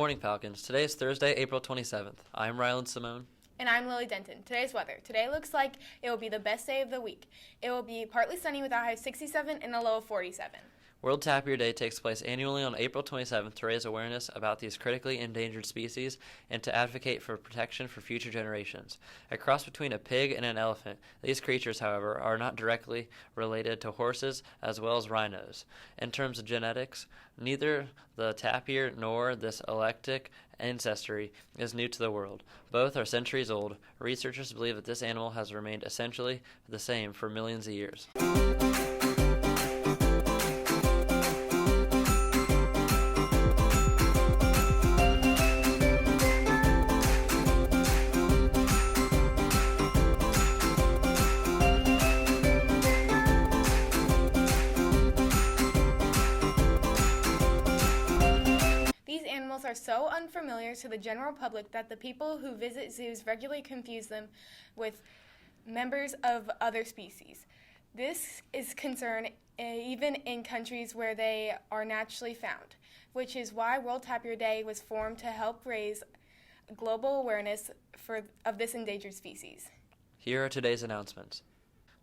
morning, Falcons. Today is Thursday, April 27th. I am Rylan Simone. And I'm Lily Denton. Today's weather. Today looks like it will be the best day of the week. It will be partly sunny with a high of 67 and a low of 47. World Tapir Day takes place annually on April 27th to raise awareness about these critically endangered species and to advocate for protection for future generations. A cross between a pig and an elephant, these creatures, however, are not directly related to horses as well as rhinos. In terms of genetics, neither the tapir nor this eclectic ancestry is new to the world. Both are centuries old. Researchers believe that this animal has remained essentially the same for millions of years. Are so unfamiliar to the general public that the people who visit zoos regularly confuse them with members of other species. This is concern even in countries where they are naturally found, which is why World Tapir Day was formed to help raise global awareness of this endangered species. Here are today's announcements.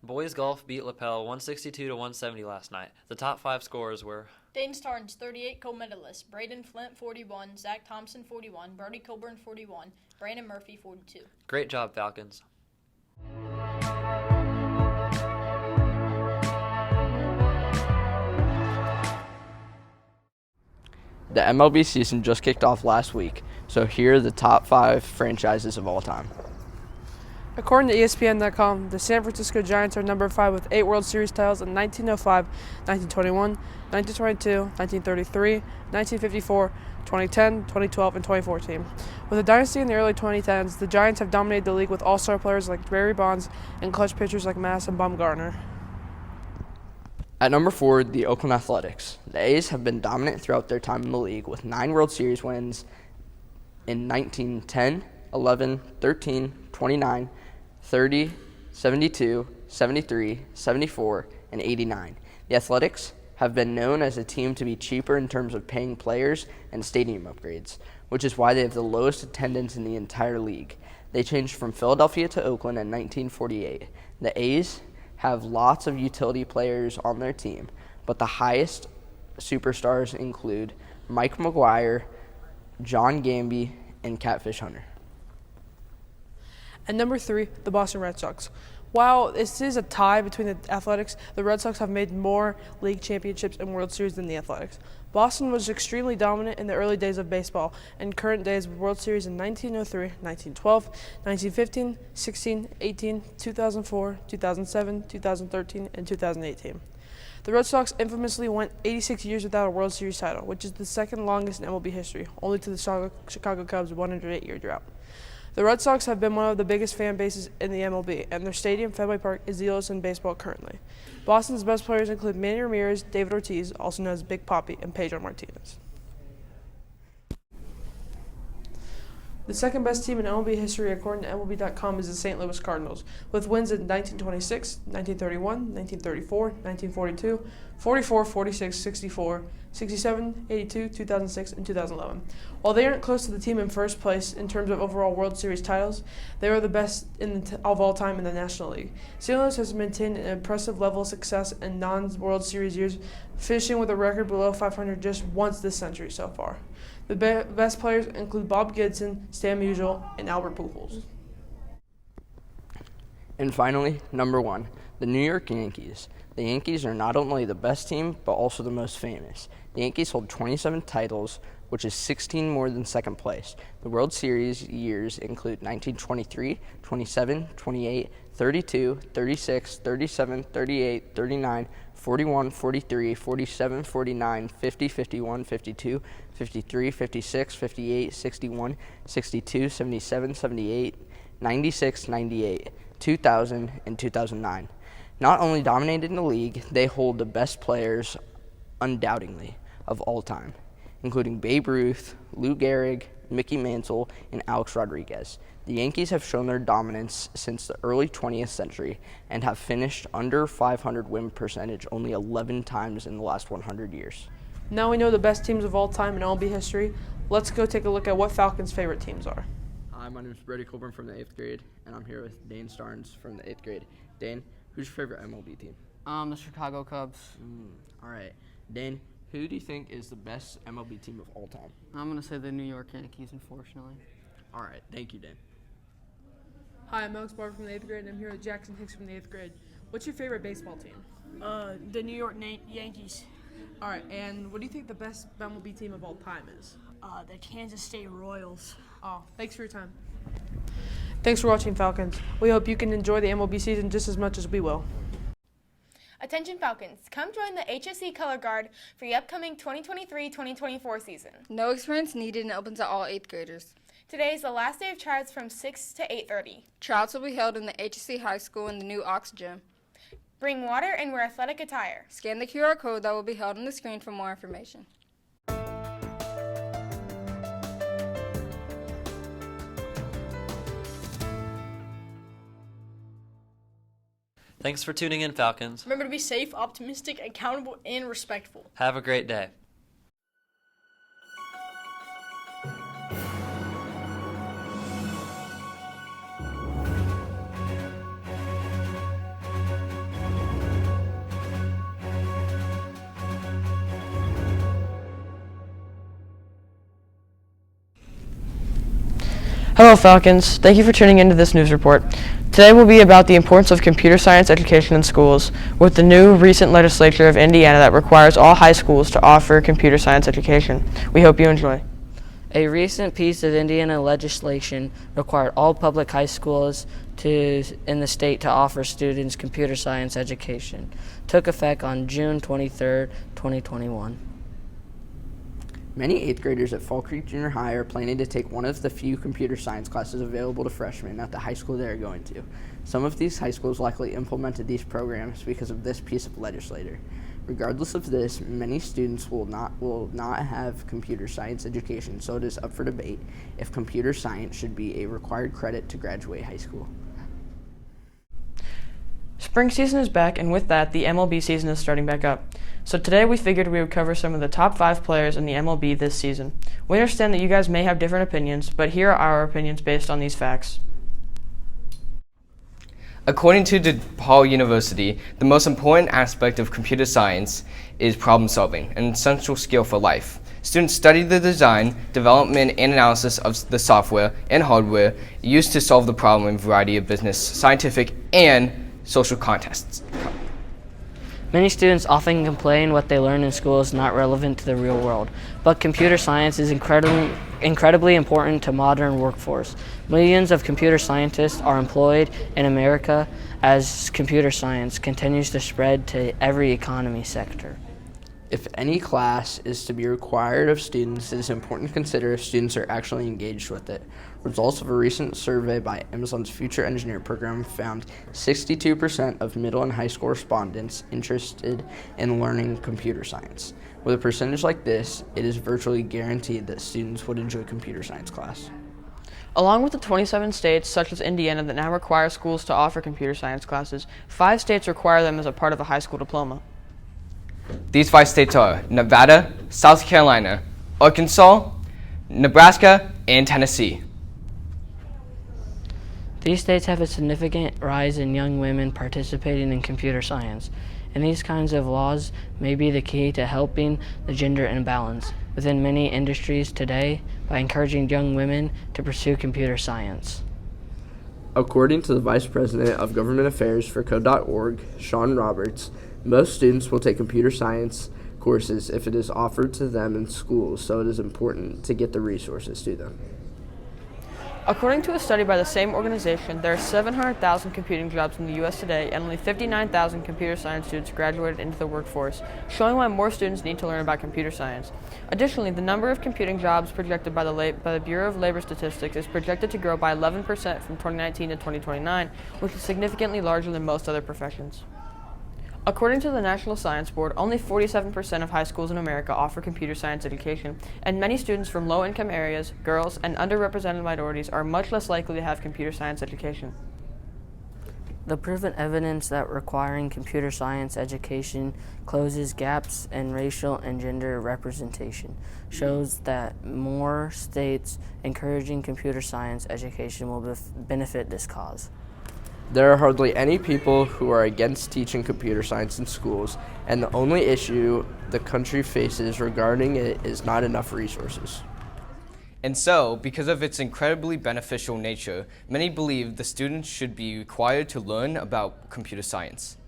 Boys golf beat Lapel 162-170 last night. The top 5 scorers were Dane Starnes, 38 co-medalists, Braden Flint, 41, Zach Thompson, 41, Brody Coburn, 41, Brandon Murphy, 42. Great job, Falcons. The MLB season just kicked off last week, so here are the top 5 franchises of all time. According to ESPN.com, the San Francisco Giants are number 5 with 8 World Series titles in 1905, 1921, 1922, 1933, 1954, 2010, 2012, and 2014. With a dynasty in the early 2010s, the Giants have dominated the league with all-star players like Barry Bonds and clutch pitchers like Mass and Bumgarner. At number 4, the Oakland Athletics. The A's have been dominant throughout their time in the league with 9 World Series wins in 1910, 11, 13, 29, 30, 72, 73, 74, and 89. The Athletics have been known as a team to be cheaper in terms of paying players and stadium upgrades, which is why they have the lowest attendance in the entire league. They changed from Philadelphia to Oakland in 1948. The A's have lots of utility players on their team, but the highest superstars include Mike McGuire, John Gamby, and Catfish Hunter. And number 3, the Boston Red Sox. While this is a tie between the Athletics, the Red Sox have made more league championships and World Series than the Athletics. Boston was extremely dominant in the early days of baseball and current days with World Series in 1903, 1912, 1915, 16, 18, 2004, 2007, 2013, and 2018. The Red Sox infamously went 86 years without a World Series title, which is the second longest in MLB history, only to the Chicago Cubs' 108-year drought. The Red Sox have been one of the biggest fan bases in the MLB, and their stadium, Fenway Park, is the oldest in baseball currently. Boston's best players include Manny Ramirez, David Ortiz, also known as Big Papi, and Pedro Martinez. The second best team in MLB history, according to MLB.com, is the St. Louis Cardinals, with wins in 1926, 1931, 1934, 1942, 44, 46, 64, 67, 82, 2006, and 2011. While they aren't close to the team in first place in terms of overall World Series titles, they are the best of all time in the National League. St. Louis has maintained an impressive level of success in non-World Series years, finishing with a record below 500 just once this century so far. The best players include Bob Gibson, Stan Musial, and Albert Pujols. And finally, number 1, the New York Yankees. The Yankees are not only the best team, but also the most famous. The Yankees hold 27 titles, which is 16 more than second place. The World Series years include 1923, 27, 28, 32, 36, 37, 38, 39, 41, 43, 47, 49, 50, 51, 52, 53, 56, 58, 61, 62, 77, 78, 96, 98, 2000, and 2009. Not only dominated in the league, they hold the best players, undoubtedly, of all time, including Babe Ruth, Lou Gehrig, Mickey Mantle, and Alex Rodriguez. The Yankees have shown their dominance since the early 20th century and have finished under 500 win percentage only 11 times in the last 100 years. Now we know the best teams of all time in MLB history. Let's go take a look at what Falcons' favorite teams are. Hi, my name is Brody Colburn from the 8th grade, and I'm here with Dane Starnes from the 8th grade. Dane, who's your favorite MLB team? The Chicago Cubs. All right. Dane, who do you think is the best MLB team of all time? I'm going to say the New York Yankees, unfortunately. All right. Thank you, Dane. Hi, I'm Alex Barber from the 8th grade, and I'm here with Jackson Hicks from the 8th grade. What's your favorite baseball team? The New York Yankees, All right, and what do you think the best MLB team of all time is? the Kansas State Royals. Oh, thanks for your time. Thanks for watching, Falcons. We hope you can enjoy the MLB season just as much as we will. Attention Falcons, come join the HSE Color Guard for the upcoming 2023-2024 season. No experience needed and open to all 8th graders. Today is the last day of tryouts from 6 to 8:30. Tryouts will be held in the HSC High School in the new Ox Gym. Bring water and wear athletic attire. Scan the QR code that will be held on the screen for more information. Thanks for tuning in, Falcons. Remember to be safe, optimistic, accountable, and respectful. Have a great day. Hello, Falcons. Thank you for tuning into this news report. Today will be about the importance of computer science education in schools, with the new recent legislature of Indiana that requires all high schools to offer computer science education. We hope you enjoy. A recent piece of Indiana legislation required all public high schools in the state to offer students computer science education. Took effect on June 23, 2021. Many 8th graders at Fall Creek Junior High are planning to take one of the few computer science classes available to freshmen at the high school they are going to. Some of these high schools likely implemented these programs because of this piece of legislation. Regardless of this, many students will not have computer science education, so it is up for debate if computer science should be a required credit to graduate high school. Spring season is back, and with that, the MLB season is starting back up. So today we figured we would cover some of the top 5 players in the MLB this season. We understand that you guys may have different opinions, but here are our opinions based on these facts. According to DePaul University, the most important aspect of computer science is problem solving, an essential skill for life. Students study the design, development, and analysis of the software and hardware used to solve the problem in a variety of business, scientific, and social contexts. Many students often complain what they learn in school is not relevant to the real world, but computer science is incredibly important to modern workforce. Millions of computer scientists are employed in America as computer science continues to spread to every economy sector. If any class is to be required of students, it is important to consider if students are actually engaged with it. Results of a recent survey by Amazon's Future Engineer program found 62% of middle and high school respondents interested in learning computer science. With a percentage like this, it is virtually guaranteed that students would enjoy computer science class. Along with the 27 states, such as Indiana, that now require schools to offer computer science classes, 5 states require them as a part of a high school diploma. These 5 states are Nevada, South Carolina, Arkansas, Nebraska, and Tennessee. These states have a significant rise in young women participating in computer science, and these kinds of laws may be the key to helping the gender imbalance within many industries today by encouraging young women to pursue computer science. According to the Vice President of Government Affairs for Code.org, Sean Roberts, most students will take computer science courses if it is offered to them in schools, so it is important to get the resources to them. According to a study by the same organization, there are 700,000 computing jobs in the U.S. today, and only 59,000 computer science students graduated into the workforce, showing why more students need to learn about computer science. Additionally, the number of computing jobs projected by the Bureau of Labor Statistics is projected to grow by 11% from 2019 to 2029, which is significantly larger than most other professions. According to the National Science Board, only 47% of high schools in America offer computer science education, and many students from low-income areas, girls, and underrepresented minorities are much less likely to have computer science education. The proven evidence that requiring computer science education closes gaps in racial and gender representation shows that more states encouraging computer science education will benefit this cause. There are hardly any people who are against teaching computer science in schools, and the only issue the country faces regarding it is not enough resources. And so, because of its incredibly beneficial nature, many believe the students should be required to learn about computer science.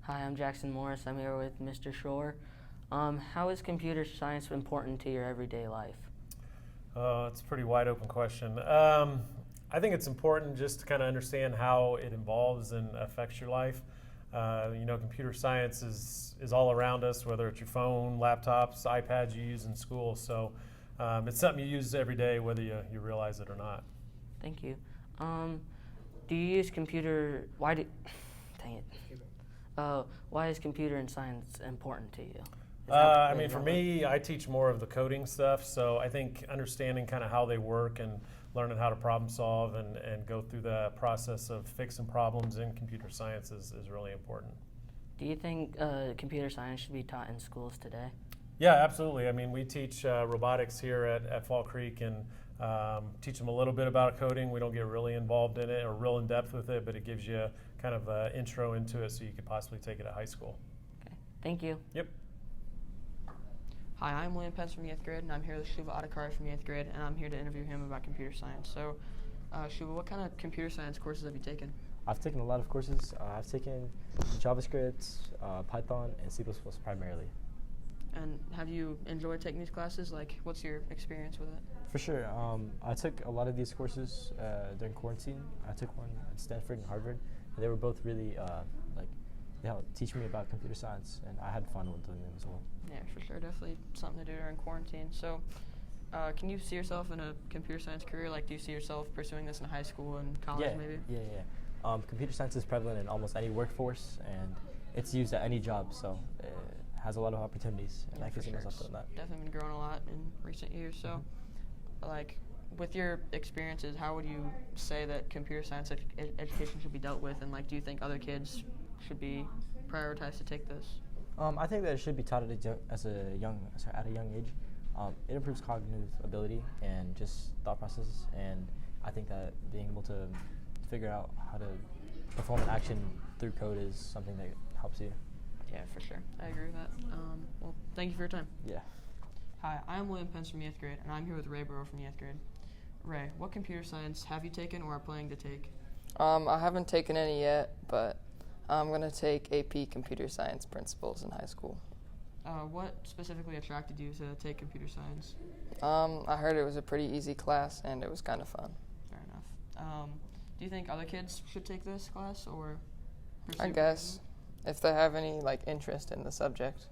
Hi, I'm Jackson Morris. I'm here with Mr. Shore. How is computer science important to your everyday life? It's a pretty wide open question. I think it's important just to kind of understand how it involves and affects your life. Computer science is all around us, whether it's your phone, laptops, iPads you use in school. So it's something you use every day, whether you realize it or not. Thank you. Do you use computer? Why is computer and science important to you? For me, I teach more of the coding stuff, so I think understanding kind of how they work and learning how to problem solve and go through the process of fixing problems in computer science is really important. Do you think computer science should be taught in schools today? Yeah, absolutely. I mean, we teach robotics here at Fall Creek and teach them a little bit about coding. We don't get really involved in it or real in depth with it, but it gives you kind of an intro into it so you could possibly take it at high school. Okay, thank you. Yep. Hi, I'm William Pence from 8th grade, and I'm here with Shuva Adhikari from 8th grade, and I'm here to interview him about computer science. So, Shuva, what kind of computer science courses have you taken? I've taken a lot of courses. I've taken JavaScript, Python, and C++ primarily. And have you enjoyed taking these classes? Like, what's your experience with it? For sure. I took a lot of these courses during quarantine. I took one at Stanford and Harvard, and they were both really they helped teach me about computer science, and I had fun with doing them as well. Yeah, for sure. Definitely something to do during quarantine. So, can you see yourself in a computer science career? Like, do you see yourself pursuing this in high school and college, maybe? Yeah. Computer science is prevalent in almost any workforce, and it's used at any job, so it has a lot of opportunities, and I can see myself doing that. Definitely been growing a lot in recent years. So, like, with your experiences, how would you say that computer science education should be dealt with, and like, do you think other kids should be prioritized to take this? I think that it should be taught at a young age. It improves cognitive ability and just thought processes, and I think that being able to figure out how to perform an action through code is something that helps you. Yeah, for sure. I agree with that. Well, thank you for your time. Yeah. Hi, I'm William Pence from 8th grade, and I'm here with Ray Burrow from 8th grade. Ray, what computer science have you taken or are planning to take? I haven't taken any yet, but I'm going to take AP Computer Science Principles in high school. What specifically attracted you to take computer science? I heard it was a pretty easy class, and it was kind of fun. Fair enough. Do you think other kids should take this class, or pursue I guess, if they have any interest in the subject.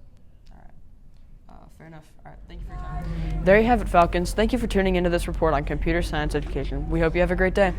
Fair enough. All right, thank you for your time. There you have it, Falcons. Thank you for tuning into this report on computer science education. We hope you have a great day.